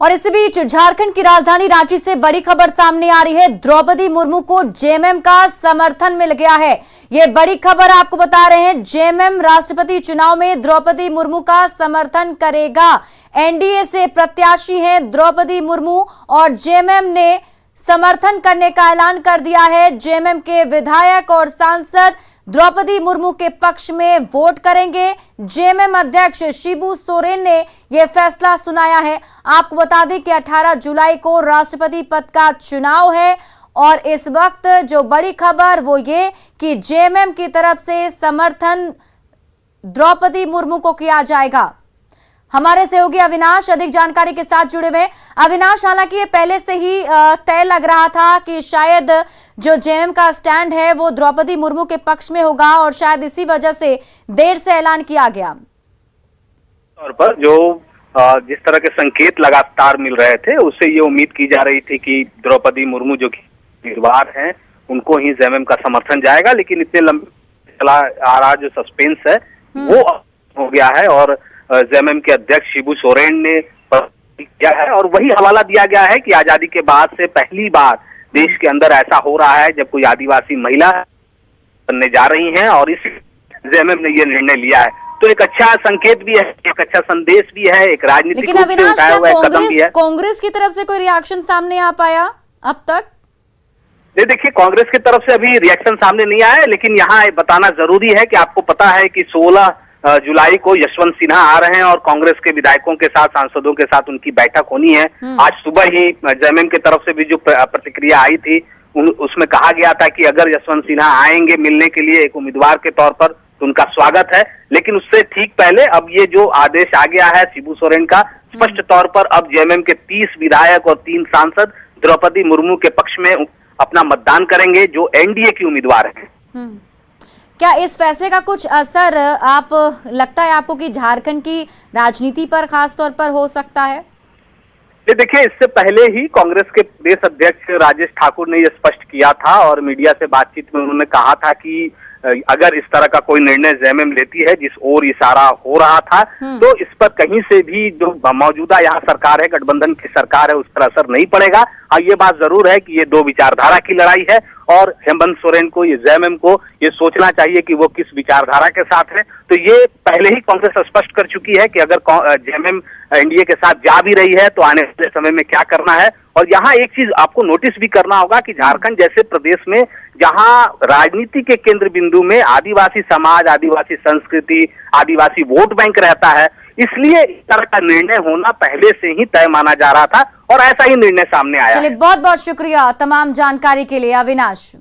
और इसी बीच झारखंड की राजधानी रांची से बड़ी खबर सामने आ रही है। द्रौपदी मुर्मू को जेएमएम का समर्थन मिल गया है। ये बड़ी खबर आपको बता रहे हैं। जेएमएम राष्ट्रपति चुनाव में द्रौपदी मुर्मू का समर्थन करेगा। एनडीए से प्रत्याशी हैं द्रौपदी मुर्मू और जेएमएम ने समर्थन करने का ऐलान कर दिया है। जेएमएम के विधायक और सांसद द्रौपदी मुर्मू के पक्ष में वोट करेंगे। जेएमएम अध्यक्ष शिबू सोरेन ने यह फैसला सुनाया है। आपको बता दें कि 18 जुलाई को राष्ट्रपति पद का चुनाव है और इस वक्त जो बड़ी खबर वो ये कि जेएमएम की तरफ से समर्थन द्रौपदी मुर्मू को किया जाएगा। हमारे सहयोगी अविनाश अधिक जानकारी के साथ जुड़े हुए। अविनाश, हालांकि ये पहले से ही तय लग रहा था कि शायद जो जेएमएम का स्टैंड है वो द्रौपदी मुर्मू के पक्ष में होगा और शायद इसी वजह से देर से ऐलान किया गया। तौर पर जो जिस तरह के संकेत लगातार मिल रहे थे उससे ये उम्मीद की जा रही थी कि द्रौपदी मुर्मू जो कि उम्मीदवार हैं उनको ही जेएमएम का समर्थन जाएगा, लेकिन इतने लंबे चला आ रहा जो सस्पेंस है वो हो गया है और जेएमएम के अध्यक्ष शिबू सोरेन ने किया है और वही हवाला दिया गया है कि आजादी के बाद से पहली बार देश के अंदर ऐसा हो रहा है जब कोई आदिवासी महिला बनने जा रही हैं और इस जेएमएम ने ये निर्णय लिया है। तो एक अच्छा संकेत भी है, एक अच्छा संदेश भी है, एक राजनीतिक रूप से उठाया हुआ कदम भी है। कांग्रेस की तरफ से कोई रिएक्शन सामने आ पाया अब तक? नहीं, देखिए कांग्रेस की तरफ से अभी रिएक्शन सामने नहीं आया है, लेकिन यहाँ बताना जरूरी है कि आपको पता है कि 16 जुलाई को यशवंत सिन्हा आ रहे हैं और कांग्रेस के विधायकों के साथ, सांसदों के साथ उनकी बैठक होनी है। आज सुबह ही जेएमएम की तरफ से भी जो प्रतिक्रिया आई थी उसमें कहा गया था कि अगर यशवंत सिन्हा आएंगे मिलने के लिए एक उम्मीदवार के तौर पर तो उनका स्वागत है, लेकिन उससे ठीक पहले अब ये जो आदेश आ गया है शिबू सोरेन का, स्पष्ट तौर पर अब जेएमएम के 30 विधायक और 3 सांसद द्रौपदी मुर्मू के पक्ष में अपना मतदान करेंगे जो एनडीए की उम्मीदवार है। क्या इस फैसले का कुछ असर लगता है आपको कि झारखंड की राजनीति पर खास तौर पर हो सकता है? देखिए, इससे पहले ही कांग्रेस के प्रदेश अध्यक्ष राजेश ठाकुर ने यह स्पष्ट किया था और मीडिया से बातचीत में उन्होंने कहा था कि अगर इस तरह का कोई निर्णय जेएमएम लेती है जिस ओर इशारा हो रहा था तो इस पर कहीं से भी जो मौजूदा यहाँ सरकार है, गठबंधन की सरकार है, उस पर असर नहीं पड़ेगा। हाँ, ये बात जरूर है कि ये दो विचारधारा की लड़ाई है और हेमंत सोरेन को, ये जेएमएम को ये सोचना चाहिए कि वो किस विचारधारा के साथ है। तो ये पहले ही कांग्रेस स्पष्ट कर चुकी है कि अगर जेएमएम एनडीए के साथ जा भी रही है तो आने वाले समय में क्या करना है। और यहाँ एक चीज आपको नोटिस भी करना होगा कि झारखंड जैसे प्रदेश में जहाँ राजनीति के केंद्र बिंदु में आदिवासी समाज, आदिवासी संस्कृति, आदिवासी वोट बैंक रहता है, इसलिए इस तरह का निर्णय होना पहले से ही तय माना जा रहा था और ऐसा ही निर्णय सामने आया। चलिए, बहुत बहुत शुक्रिया तमाम जानकारी के लिए अविनाश।